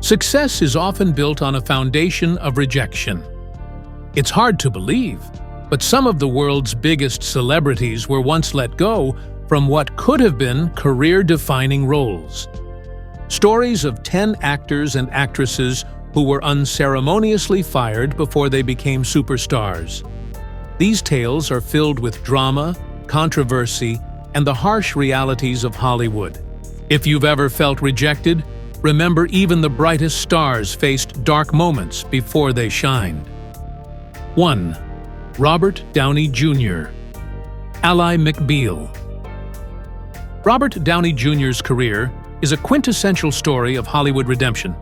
Success is often built on a foundation of rejection. It's hard to believe, but some of the world's biggest celebrities were once let go from what could have been career-defining roles. Stories of 10 actors and actresses who were unceremoniously fired before they became superstars. These tales are filled with drama, controversy, and the harsh realities of Hollywood. If you've ever felt rejected, remember even the brightest stars faced dark moments before they shined. 1. Robert Downey Jr. Ally McBeal. Robert Downey Jr.'s career is a quintessential story of Hollywood redemption.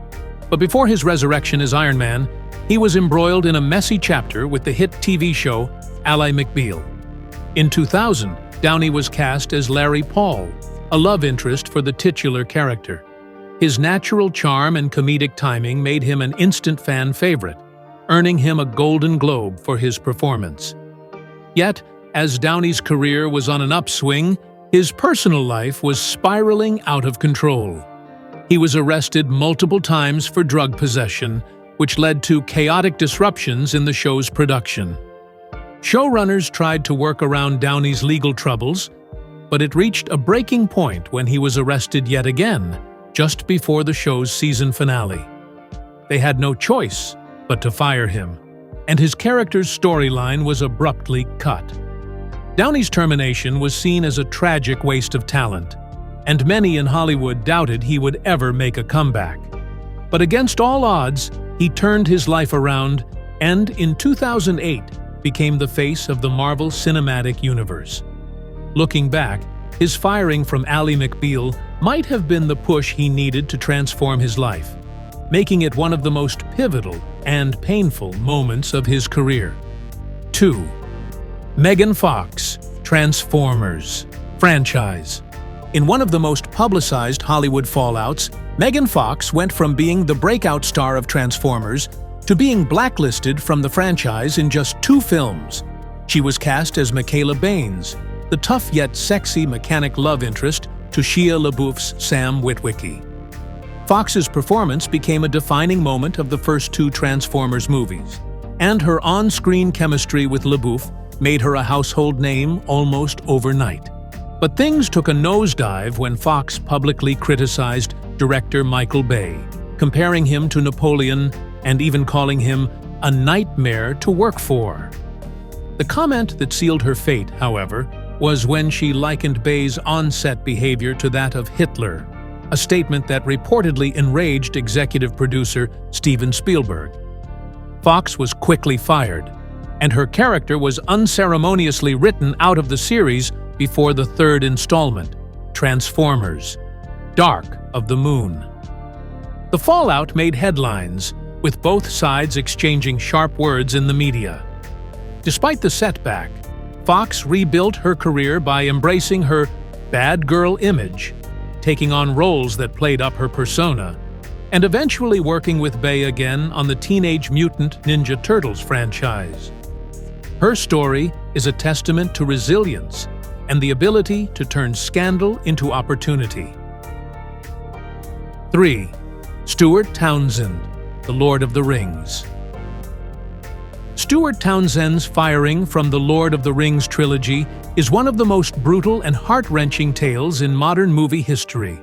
But before his resurrection as Iron Man, he was embroiled in a messy chapter with the hit TV show Ally McBeal. In 2000, Downey was cast as Larry Paul, a love interest for the titular character. His natural charm and comedic timing made him an instant fan favorite, earning him a Golden Globe for his performance. Yet, as Downey's career was on an upswing, his personal life was spiraling out of control. He was arrested multiple times for drug possession, which led to chaotic disruptions in the show's production. Showrunners tried to work around Downey's legal troubles, but it reached a breaking point when he was arrested yet again, just before the show's season finale. They had no choice but to fire him, and his character's storyline was abruptly cut. Downey's termination was seen as a tragic waste of talent, and many in Hollywood doubted he would ever make a comeback. But against all odds, he turned his life around and, in 2008, became the face of the Marvel Cinematic Universe. Looking back, his firing from Ally McBeal might have been the push he needed to transform his life, making it one of the most pivotal and painful moments of his career. 2. Megan Fox, Transformers franchise. In one of the most publicized Hollywood fallouts, Megan Fox went from being the breakout star of Transformers to being blacklisted from the franchise in just 2 films. She was cast as Michaela Baines, the tough yet sexy mechanic love interest to Shia LaBeouf's Sam Witwicky. Fox's performance became a defining moment of the first 2 Transformers movies, and her on-screen chemistry with LaBeouf made her a household name almost overnight. But things took a nosedive when Fox publicly criticized director Michael Bay, comparing him to Napoleon and even calling him a nightmare to work for. The comment that sealed her fate, however, was when she likened Bay's on-set behavior to that of Hitler, a statement that reportedly enraged executive producer Steven Spielberg. Fox was quickly fired, and her character was unceremoniously written out of the series before the 3rd installment, Transformers: Dark of the Moon. The fallout made headlines, with both sides exchanging sharp words in the media. Despite the setback, Fox rebuilt her career by embracing her bad girl image, taking on roles that played up her persona, and eventually working with Bay again on the Teenage Mutant Ninja Turtles franchise. Her story is a testament to resilience and the ability to turn scandal into opportunity. 3. Stuart Townend, The Lord of the Rings. Stuart Townsend's firing from the Lord of the Rings trilogy is one of the most brutal and heart-wrenching tales in modern movie history.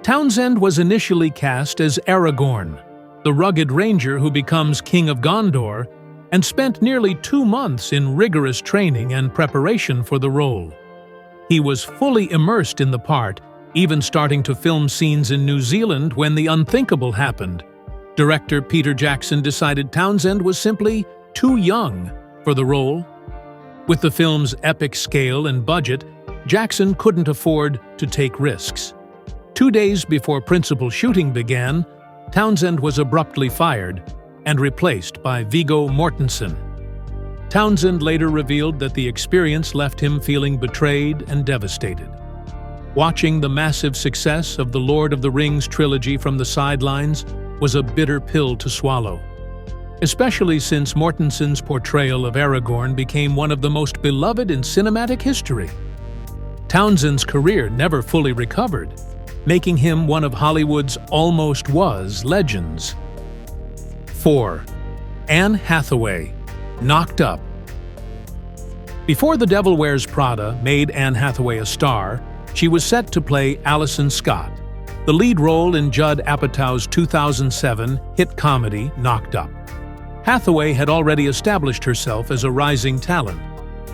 Townend was initially cast as Aragorn, the rugged ranger who becomes King of Gondor, and spent nearly 2 months in rigorous training and preparation for the role. He was fully immersed in the part, even starting to film scenes in New Zealand when the unthinkable happened. Director Peter Jackson decided Townend was simply too young for the role. With the film's epic scale and budget, Jackson couldn't afford to take risks. 2 days before principal shooting began, Townend was abruptly fired and replaced by Viggo Mortensen. Townend later revealed that the experience left him feeling betrayed and devastated. Watching the massive success of the Lord of the Rings trilogy from the sidelines was a bitter pill to swallow, especially since Mortensen's portrayal of Aragorn became one of the most beloved in cinematic history. Townsend's career never fully recovered, making him one of Hollywood's almost-was legends. 4. Anne Hathaway, Knocked Up. Before The Devil Wears Prada made Anne Hathaway a star, she was set to play Allison Scott, the lead role in Judd Apatow's 2007 hit comedy Knocked Up. Hathaway had already established herself as a rising talent,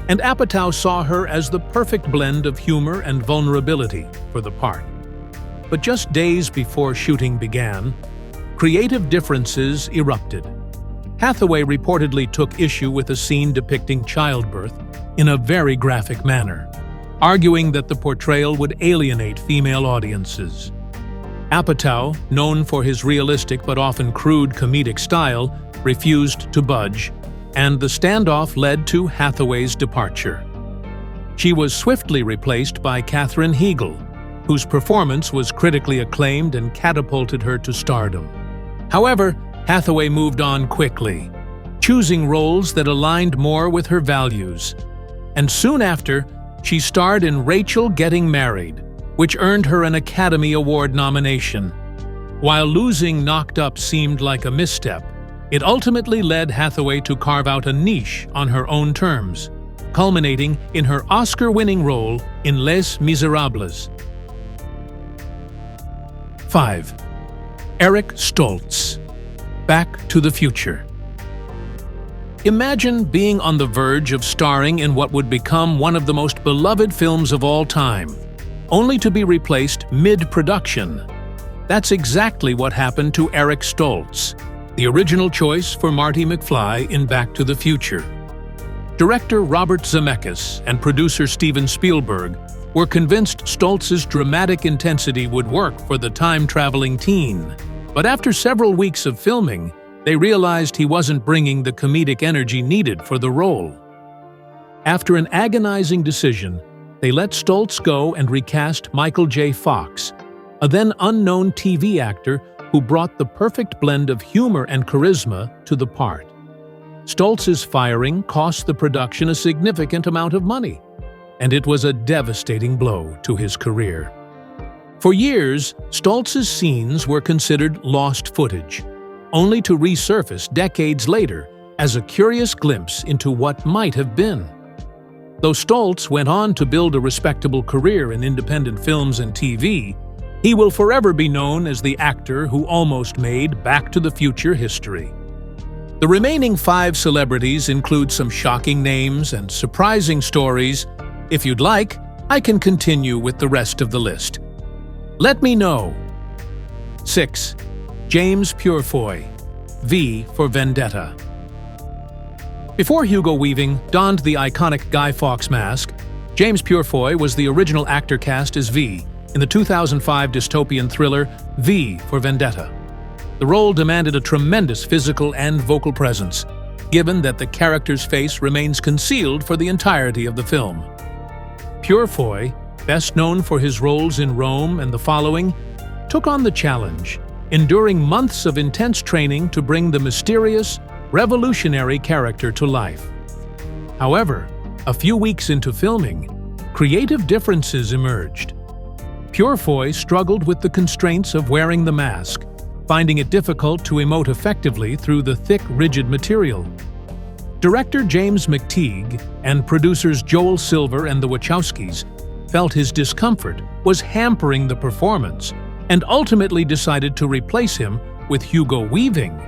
and Apatow saw her as the perfect blend of humor and vulnerability for the part. But just days before shooting began, creative differences erupted. Hathaway reportedly took issue with a scene depicting childbirth in a very graphic manner, arguing that the portrayal would alienate female audiences. Apatow, known for his realistic but often crude comedic style, refused to budge, and the standoff led to Hathaway's departure. She was swiftly replaced by Katherine Heigl, whose performance was critically acclaimed and catapulted her to stardom. However, Hathaway moved on quickly, choosing roles that aligned more with her values. And soon after, she starred in Rachel Getting Married, which earned her an Academy Award nomination. While losing Knocked Up seemed like a misstep, it ultimately led Hathaway to carve out a niche on her own terms, culminating in her Oscar-winning role in Les Miserables. 5. Eric Stoltz, Back to the Future. Imagine being on the verge of starring in what would become one of the most beloved films of all time, only to be replaced mid-production. That's exactly what happened to Eric Stoltz, the original choice for Marty McFly in Back to the Future. Director Robert Zemeckis and producer Steven Spielberg were convinced Stoltz's dramatic intensity would work for the time-traveling teen. But after several weeks of filming, they realized he wasn't bringing the comedic energy needed for the role. After an agonizing decision, they let Stoltz go and recast Michael J. Fox, a then unknown TV actor who brought the perfect blend of humor and charisma to the part. Stoltz's firing cost the production a significant amount of money, and it was a devastating blow to his career. For years, Stoltz's scenes were considered lost footage, only to resurface decades later as a curious glimpse into what might have been. Though Stoltz went on to build a respectable career in independent films and TV, he will forever be known as the actor who almost made Back to the Future history. The remaining 5 celebrities include some shocking names and surprising stories. If you'd like, I can continue with the rest of the list. Let me know. 6. James Purefoy, V for Vendetta. Before Hugo Weaving donned the iconic Guy Fawkes mask, James Purefoy was the original actor cast as V in the 2005 dystopian thriller V for Vendetta. The role demanded a tremendous physical and vocal presence, given that the character's face remains concealed for the entirety of the film. Purefoy, best known for his roles in Rome and The Following, took on the challenge, enduring months of intense training to bring the mysterious, revolutionary character to life. However, a few weeks into filming, creative differences emerged. Purefoy struggled with the constraints of wearing the mask, finding it difficult to emote effectively through the thick, rigid material. Director James McTeague and producers Joel Silver and the Wachowskis felt his discomfort was hampering the performance and ultimately decided to replace him with Hugo Weaving,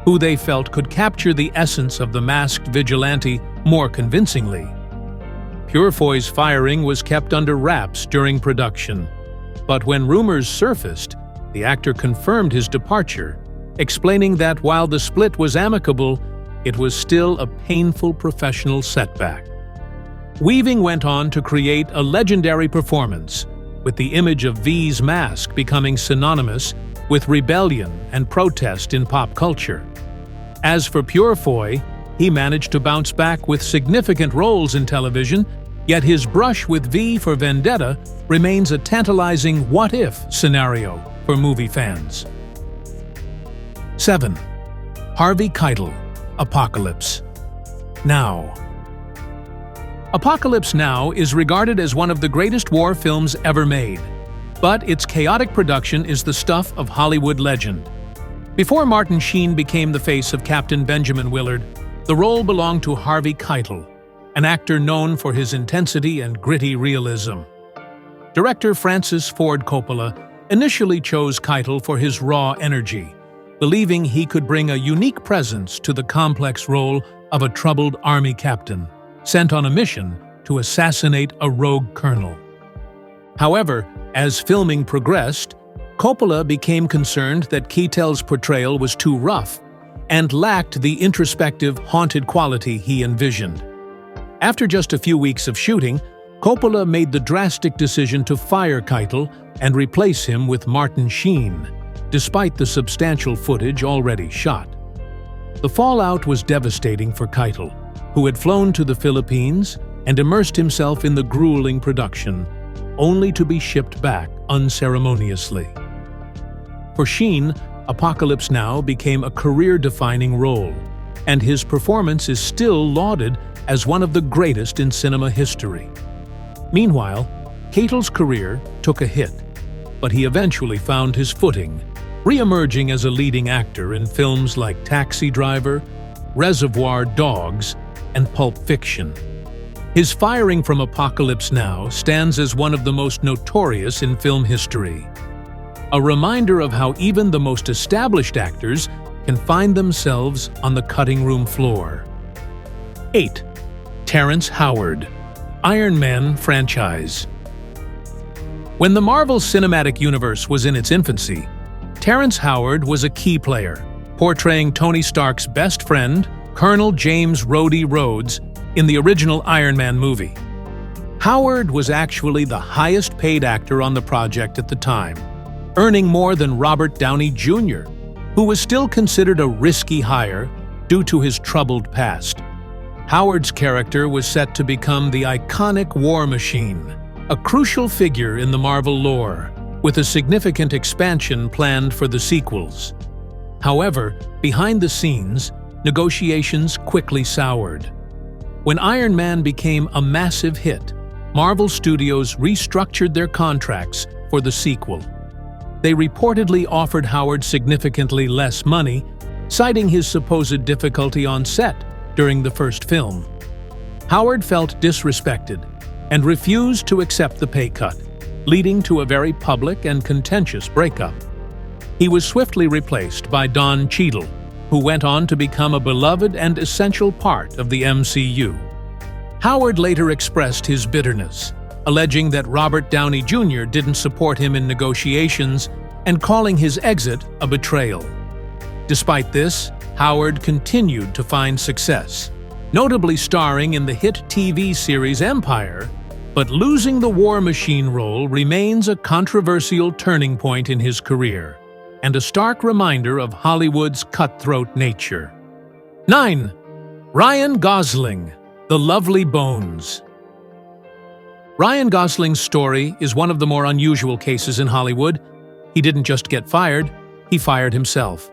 who they felt could capture the essence of the masked vigilante more convincingly. Purefoy's firing was kept under wraps during production, but when rumors surfaced, the actor confirmed his departure, explaining that while the split was amicable, it was still a painful professional setback. Weaving went on to create a legendary performance, with the image of V's mask becoming synonymous with rebellion and protest in pop culture. As for Purefoy, he managed to bounce back with significant roles in television, yet his brush with V for Vendetta remains a tantalizing what-if scenario for movie fans. 7. Harvey Keitel, Apocalypse Now. Apocalypse Now is regarded as one of the greatest war films ever made. but its chaotic production is the stuff of Hollywood legend. Before Martin Sheen became the face of Captain Benjamin Willard, the role belonged to Harvey Keitel, an actor known for his intensity and gritty realism. Director Francis Ford Coppola initially chose Keitel for his raw energy, believing he could bring a unique presence to the complex role of a troubled army captain, sent on a mission to assassinate a rogue colonel. However, as filming progressed, Coppola became concerned that Keitel's portrayal was too rough and lacked the introspective, haunted quality he envisioned. After just a few weeks of shooting, Coppola made the drastic decision to fire Keitel and replace him with Martin Sheen, despite the substantial footage already shot. The fallout was devastating for Keitel, who had flown to the Philippines and immersed himself in the grueling production, only to be shipped back unceremoniously. For Sheen, Apocalypse Now became a career-defining role, and his performance is still lauded as one of the greatest in cinema history. Meanwhile, Keitel's career took a hit, but he eventually found his footing, re-emerging as a leading actor in films like Taxi Driver, Reservoir Dogs, and Pulp Fiction. His firing from Apocalypse Now stands as one of the most notorious in film history, a reminder of how even the most established actors can find themselves on the cutting room floor. 8. Terrence Howard, Iron Man franchise. When the Marvel Cinematic Universe was in its infancy, Terrence Howard was a key player, portraying Tony Stark's best friend, Colonel James Rhodey Rhodes, in the original Iron Man movie. Howard was actually the highest-paid actor on the project at the time, earning more than Robert Downey Jr., who was still considered a risky hire due to his troubled past. Howard's character was set to become the iconic War Machine, a crucial figure in the Marvel lore, with a significant expansion planned for the sequels. However, behind the scenes, negotiations quickly soured. When Iron Man became a massive hit, Marvel Studios restructured their contracts for the sequel. They reportedly offered Howard significantly less money, citing his supposed difficulty on set during the first film. Howard felt disrespected and refused to accept the pay cut, leading to a very public and contentious breakup. He was swiftly replaced by Don Cheadle, who went on to become a beloved and essential part of the MCU. Howard later expressed his bitterness, alleging that Robert Downey Jr. didn't support him in negotiations and calling his exit a betrayal. Despite this, Howard continued to find success, notably starring in the hit TV series Empire, but losing the War Machine role remains a controversial turning point in his career, and a stark reminder of Hollywood's cutthroat nature. 9. Ryan Gosling, The Lovely Bones. Ryan Gosling's story is one of the more unusual cases in Hollywood. He didn't just get fired, he fired himself.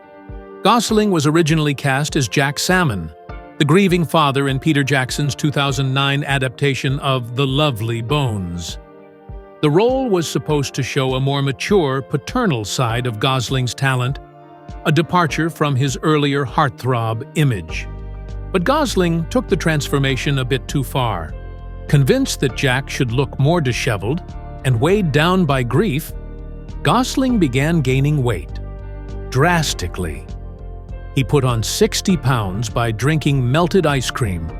Gosling was originally cast as Jack Salmon, the grieving father in Peter Jackson's 2009 adaptation of The Lovely Bones. The role was supposed to show a more mature, paternal side of Gosling's talent, a departure from his earlier heartthrob image. But Gosling took the transformation a bit too far. Convinced that Jack should look more disheveled and weighed down by grief, Gosling began gaining weight, drastically. He put on 60 pounds by drinking melted ice cream,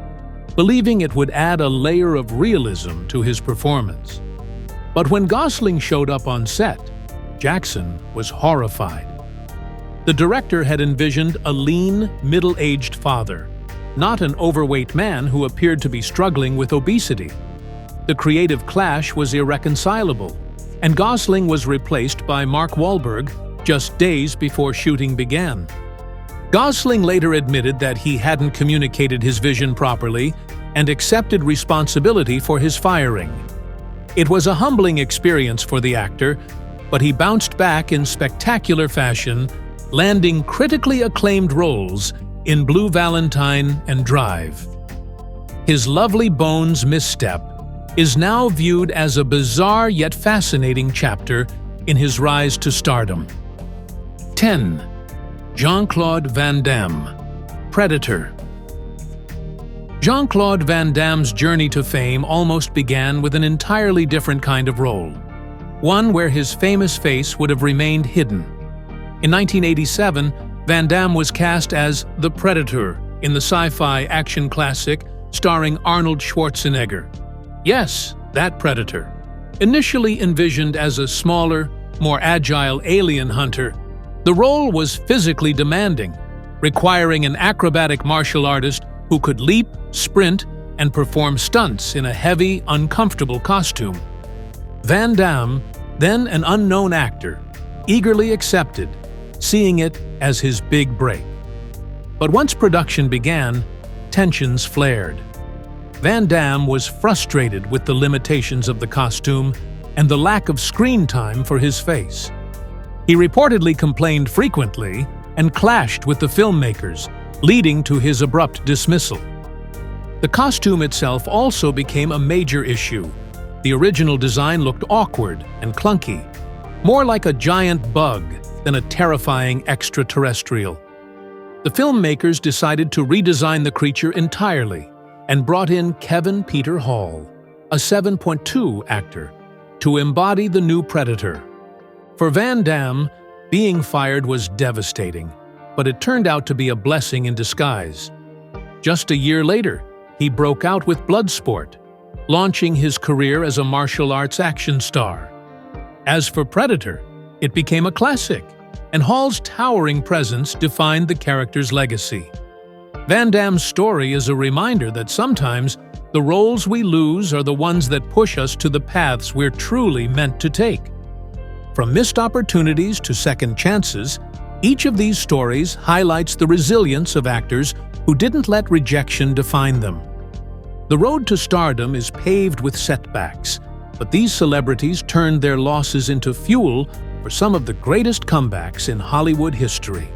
believing it would add a layer of realism to his performance. But when Gosling showed up on set, Jackson was horrified. The director had envisioned a lean, middle-aged father, not an overweight man who appeared to be struggling with obesity. The creative clash was irreconcilable, and Gosling was replaced by Mark Wahlberg just days before shooting began. Gosling later admitted that he hadn't communicated his vision properly and accepted responsibility for his firing. It was a humbling experience for the actor, but he bounced back in spectacular fashion, landing critically acclaimed roles in Blue Valentine and Drive. His Lovely Bones misstep is now viewed as a bizarre yet fascinating chapter in his rise to stardom. 10. Jean-Claude Van Damme, Predator. Jean-Claude Van Damme's journey to fame almost began with an entirely different kind of role, one where his famous face would have remained hidden. In 1987, Van Damme was cast as the Predator in the sci-fi action classic starring Arnold Schwarzenegger. Yes, that Predator. Initially envisioned as a smaller, more agile alien hunter, the role was physically demanding, requiring an acrobatic martial artist who could leap, sprint, and perform stunts in a heavy, uncomfortable costume. Van Damme, then an unknown actor, eagerly accepted, seeing it as his big break. But once production began, tensions flared. Van Damme was frustrated with the limitations of the costume and the lack of screen time for his face. He reportedly complained frequently and clashed with the filmmakers, leading to his abrupt dismissal. The costume itself also became a major issue. The original design looked awkward and clunky, more like a giant bug than a terrifying extraterrestrial. The filmmakers decided to redesign the creature entirely and brought in Kevin Peter Hall, a 7.2 actor, to embody the new Predator. For Van Damme, being fired was devastating, but it turned out to be a blessing in disguise. Just a year later, he broke out with Bloodsport, launching his career as a martial arts action star. As for Predator, it became a classic, and Hall's towering presence defined the character's legacy. Van Damme's story is a reminder that sometimes the roles we lose are the ones that push us to the paths we're truly meant to take. From missed opportunities to second chances, each of these stories highlights the resilience of actors who didn't let rejection define them. The road to stardom is paved with setbacks, but these celebrities turned their losses into fuel for some of the greatest comebacks in Hollywood history.